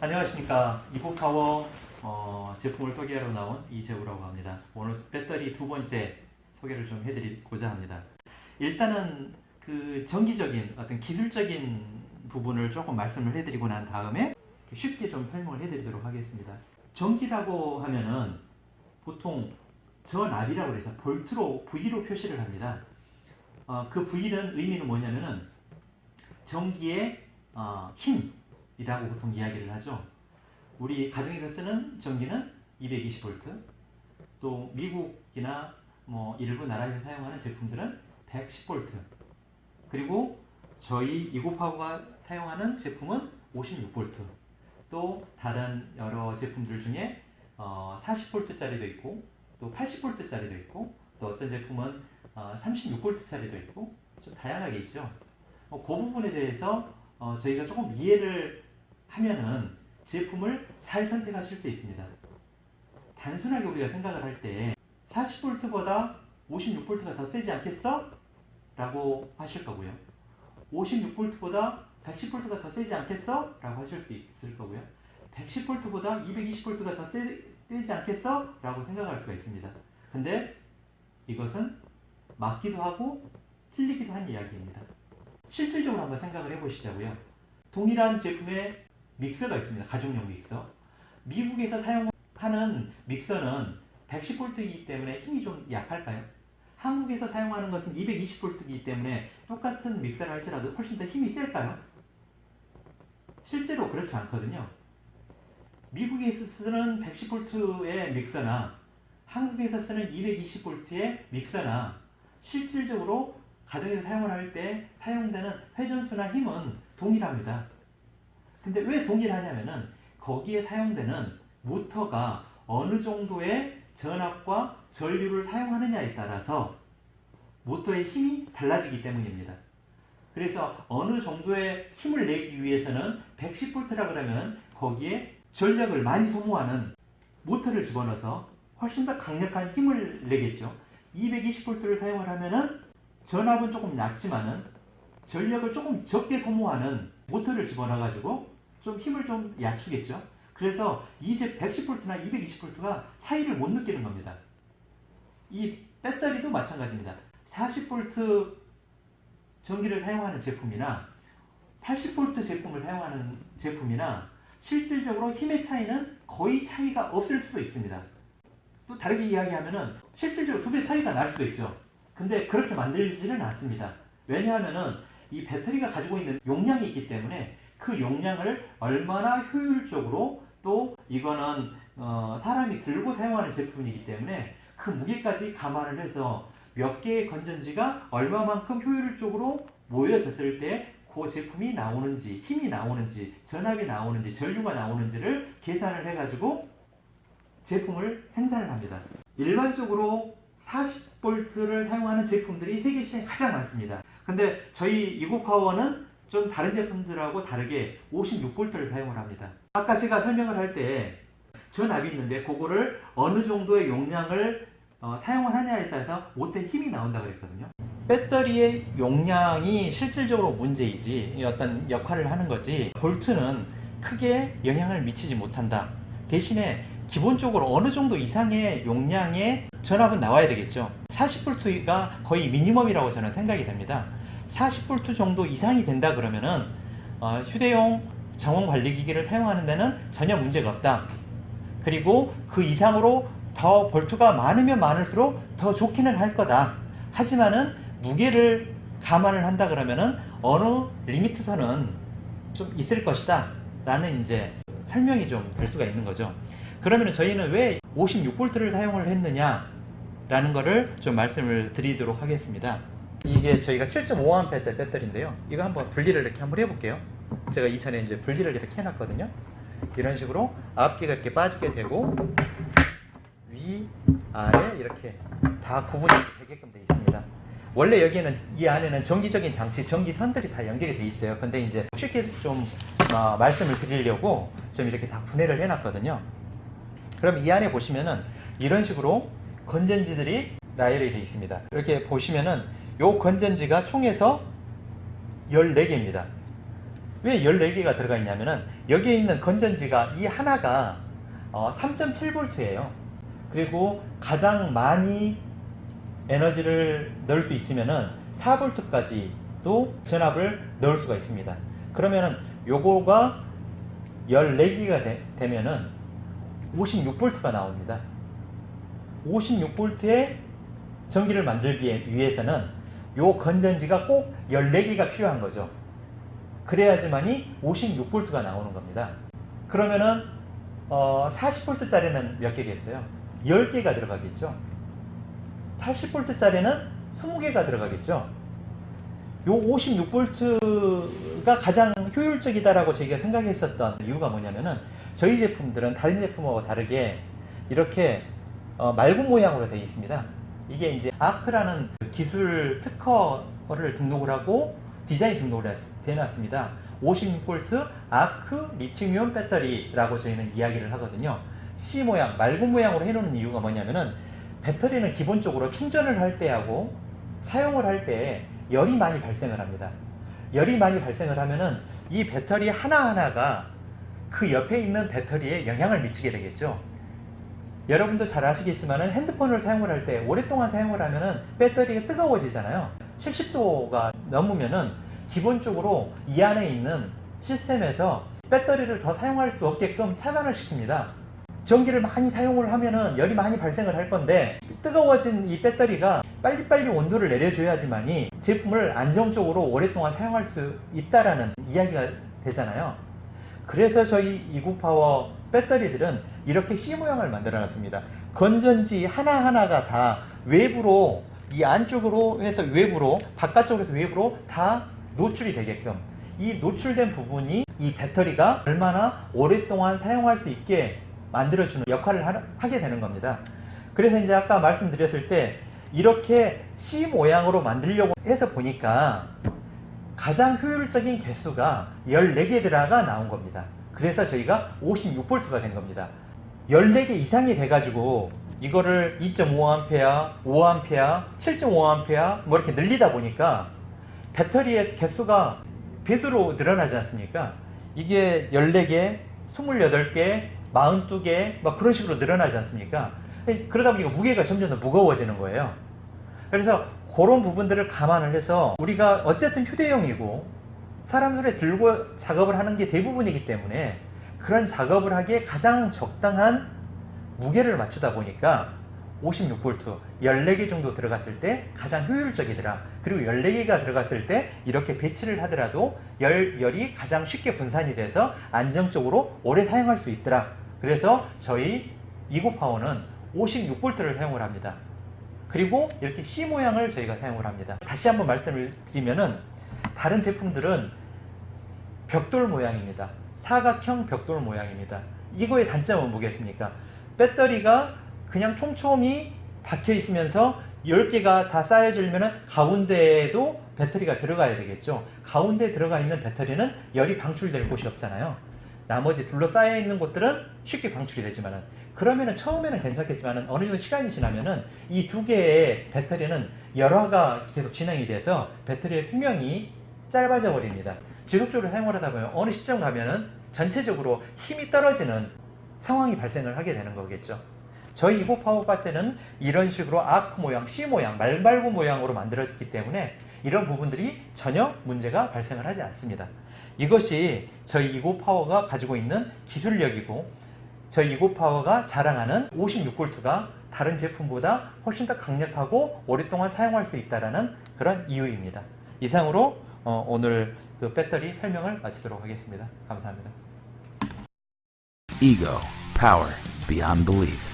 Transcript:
안녕하십니까. 이보파워 제품을 소개하러 나온 이재우라고 합니다. 오늘 배터리 두 번째 소개를 좀 해드리고자 합니다. 일단은 그 정기적인 어떤 기술적인 부분을 조금 말씀을 해드리고 난 다음에 쉽게 좀 설명을 해드리도록 하겠습니다. 전기라고 하면은 보통 전압이라고 해서 볼트로 V로 표시를 합니다. 그 V는 의미는 뭐냐면은 전기의 힘이라고 보통 이야기를 하죠. 우리 가정에서 쓰는 전기는 220V, 또 미국이나 뭐 일부 나라에서 사용하는 제품들은 110V, 그리고 저희 이고파워가 사용하는 제품은 56V, 또 다른 여러 제품들 중에 40V짜리도 있고 또 80V짜리도 있고 또 어떤 제품은 36V짜리도 있고 좀 다양하게 있죠. 그 부분에 대해서 저희가 조금 이해를 하면은 제품을 잘 선택하실 수 있습니다. 단순하게 우리가 생각을 할 때 40V보다 56V가 더 세지 않겠어? 라고 하실 거고요. 56V보다 110V가 더 세지 않겠어? 라고 하실 수 있을 거고요. 110V보다 220V가 더 세지 않겠어? 라고 생각할 수가 있습니다. 근데 이것은 맞기도 하고 틀리기도 한 이야기입니다. 실질적으로 한번 생각을 해보시자고요. 동일한 제품의 믹서가 있습니다. 가정용 믹서. 미국에서 사용하는 믹서는 110V이기 때문에 힘이 좀 약할까요? 한국에서 사용하는 것은 220V이기 때문에 똑같은 믹서를 할지라도 훨씬 더 힘이 셀까요? 실제로 그렇지 않거든요. 미국에서 쓰는 110V의 믹서나 한국에서 쓰는 220V의 믹서나 실질적으로 가정에서 사용을 할 때 사용되는 회전수나 힘은 동일합니다. 근데 왜 동일하냐면은 거기에 사용되는 모터가 어느 정도의 전압과 전류를 사용하느냐에 따라서 모터의 힘이 달라지기 때문입니다. 그래서 어느 정도의 힘을 내기 위해서는 110V라 그러면 거기에 전력을 많이 소모하는 모터를 집어넣어서 훨씬 더 강력한 힘을 내겠죠. 220V를 사용을 하면은 전압은 조금 낮지만은 전력을 조금 적게 소모하는 모터를 집어넣어가지고 좀 힘을 좀 낮추겠죠. 그래서 이제 110V나 220V가 차이를 못 느끼는 겁니다. 이 배터리도 마찬가지입니다. 40V 전기를 사용하는 제품이나 80V 제품을 사용하는 제품이나 실질적으로 힘의 차이는 거의 차이가 없을 수도 있습니다. 또 다르게 이야기하면은 실질적으로 두 배 차이가 날 수도 있죠. 근데 그렇게 만들지는 않습니다. 왜냐하면은 이 배터리가 가지고 있는 용량이 있기 때문에 그 용량을 얼마나 효율적으로 또 이거는 사람이 들고 사용하는 제품이기 때문에 그 무게까지 감안을 해서 몇 개의 건전지가 얼마만큼 효율적으로 모여졌을 때 그 제품이 나오는지, 힘이 나오는지, 전압이 나오는지, 전류가 나오는지를 계산을 해가지고 제품을 생산을 합니다. 일반적으로 40V를 사용하는 제품들이 세계 시장에 가장 많습니다. 근데 저희 이고파워는 좀 다른 제품들하고 다르게 56V를 사용을 합니다. 아까 제가 설명을 할 때 전압이 있는데 그거를 어느 정도의 용량을 사용을 하냐에 따라서 모터의 힘이 나온다고 그랬거든요. 배터리의 용량이 실질적으로 문제이지 어떤 역할을 하는 거지 볼트는 크게 영향을 미치지 못한다. 대신에 기본적으로 어느 정도 이상의 용량의 전압은 나와야 되겠죠. 40V가 거의 미니멈이라고 저는 생각이 됩니다. 40V 정도 이상이 된다 그러면은 휴대용 정원 관리 기기를 사용하는 데는 전혀 문제가 없다. 그리고 그 이상으로 더 볼트가 많으면 많을수록 더 좋기는 할 거다. 하지만은 무게를 감안을 한다 그러면은 어느 리미트 선은 좀 있을 것이다 라는 이제 설명이 좀 될 수가 있는 거죠. 그러면 저희는 왜 56V를 사용을 했느냐 라는 거를 좀 말씀을 드리도록 하겠습니다. 이게 저희가 7.5A짜리 배터리인데요. 이거 한번 분리를 이렇게 한번 해볼게요. 제가 이전에 이제 분리를 이렇게 해놨거든요. 이런 식으로 앞뒤가 이렇게 빠지게 되고 위, 아래 이렇게 다 구분이 되게끔 되어 있습니다. 원래 여기는 이 안에는 전기적인 장치, 전기선들이 다 연결이 되어 있어요. 근데 이제 쉽게 좀 말씀을 드리려고 좀 이렇게 다 분해를 해놨거든요. 그럼 이 안에 보시면은 이런 식으로 건전지들이 나열이 되어 있습니다. 이렇게 보시면은 요 건전지가 총에서 14개입니다. 왜 14개가 들어가 있냐면은 여기에 있는 건전지가 이 하나가 3.7V예요. 그리고 가장 많이 에너지를 넣을 수 있으면은 4V까지도 전압을 넣을 수가 있습니다. 그러면은 요거가 14개가 되면은 56V가 나옵니다. 56V의 전기를 만들기 위해서는 요 건전지가 꼭 14개가 필요한 거죠. 그래야지만이 56V가 나오는 겁니다. 그러면은 40V짜리는 몇 개겠어요? 10개가 들어가겠죠. 80V짜리는 20개가 들어가겠죠. 요 56V가 가장 효율적이다라고 저희가 생각했었던 이유가 뭐냐면은 저희 제품들은 다른 제품하고 다르게 이렇게 맑은 모양으로 되어 있습니다. 이게 이제 아크라는 기술 특허를 등록을 하고 디자인 등록을 해놨습니다. 56V 아크 리튬이온 배터리라고 저희는 이야기를 하거든요. C 모양, 맑은 모양으로 해놓는 이유가 뭐냐면은 배터리는 기본적으로 충전을 할 때하고 사용을 할 때 열이 많이 발생을 합니다. 열이 많이 발생을 하면은 이 배터리 하나하나가 그 옆에 있는 배터리에 영향을 미치게 되겠죠. 여러분도 잘 아시겠지만은 핸드폰을 사용을 할 때 오랫동안 사용을 하면은 배터리가 뜨거워지잖아요. 70도가 넘으면은 기본적으로 이 안에 있는 시스템에서 배터리를 더 사용할 수 없게끔 차단을 시킵니다. 전기를 많이 사용을 하면은 열이 많이 발생을 할 건데 뜨거워진 이 배터리가 빨리빨리 온도를 내려줘야지만이 제품을 안정적으로 오랫동안 사용할 수 있다라는 이야기가 되잖아요. 그래서 저희 이구파워 배터리들은 이렇게 C 모양을 만들어 놨습니다. 건전지 하나하나가 다 외부로 이 안쪽으로 해서 외부로 바깥쪽에서 외부로 다 노출이 되게끔 이 노출된 부분이 이 배터리가 얼마나 오랫동안 사용할 수 있게 만들어주는 역할을 하게 되는 겁니다. 그래서 이제 아까 말씀드렸을 때 이렇게 C 모양으로 만들려고 해서 보니까 가장 효율적인 개수가 14개가 나온 겁니다. 그래서 저희가 56V가 된 겁니다. 14개 이상이 돼가지고 이거를 2.5A, 5A, 7.5A 뭐 이렇게 늘리다 보니까 배터리의 개수가 배수로 늘어나지 않습니까? 이게 14개, 28개, 42개 막 그런 식으로 늘어나지 않습니까? 그러다 보니까 무게가 점점 더 무거워지는 거예요. 그래서 그런 부분들을 감안을 해서 우리가 어쨌든 휴대용이고 사람 손에 들고 작업을 하는 게 대부분이기 때문에 그런 작업을 하기에 가장 적당한 무게를 맞추다 보니까 56V 14개 정도 들어갔을 때 가장 효율적이더라. 그리고 14개가 들어갔을 때 이렇게 배치를 하더라도 열이 가장 쉽게 분산이 돼서 안정적으로 오래 사용할 수 있더라. 그래서 저희 이구파워는 56V를 사용을 합니다. 그리고 이렇게 C 모양을 저희가 사용을 합니다. 다시 한번 말씀을 드리면은 다른 제품들은 벽돌 모양입니다. 사각형 벽돌 모양입니다. 이거의 단점은 뭐겠습니까? 배터리가 그냥 촘촘히 박혀 있으면서 10개가 다 쌓여지려면 가운데에도 배터리가 들어가야 되겠죠. 가운데에 들어가 있는 배터리는 열이 방출될 곳이 없잖아요. 나머지 둘러싸여 있는 곳들은 쉽게 방출이 되지만은 그러면은 처음에는 괜찮겠지만은 어느 정도 시간이 지나면은 이 두 개의 배터리는 열화가 계속 진행이 돼서 배터리의 수명이 짧아져 버립니다. 지속적으로 사용을 하다 보면 어느 시점 가면은 전체적으로 힘이 떨어지는 상황이 발생을 하게 되는 거겠죠. 저희 이구파워 배터리는 이런 식으로 아크 모양, C 모양, 말발구 모양으로 만들었기 때문에 이런 부분들이 전혀 문제가 발생을 하지 않습니다. 이것이 저희 이구파워가 가지고 있는 기술력이고 저희 이구파워가 자랑하는 56V가 다른 제품보다 훨씬 더 강력하고 오랫동안 사용할 수 있다는 그런 이유입니다. 이상으로 오늘 그 배터리 설명을 마치도록 하겠습니다. 감사합니다. Ego, power, beyond belief.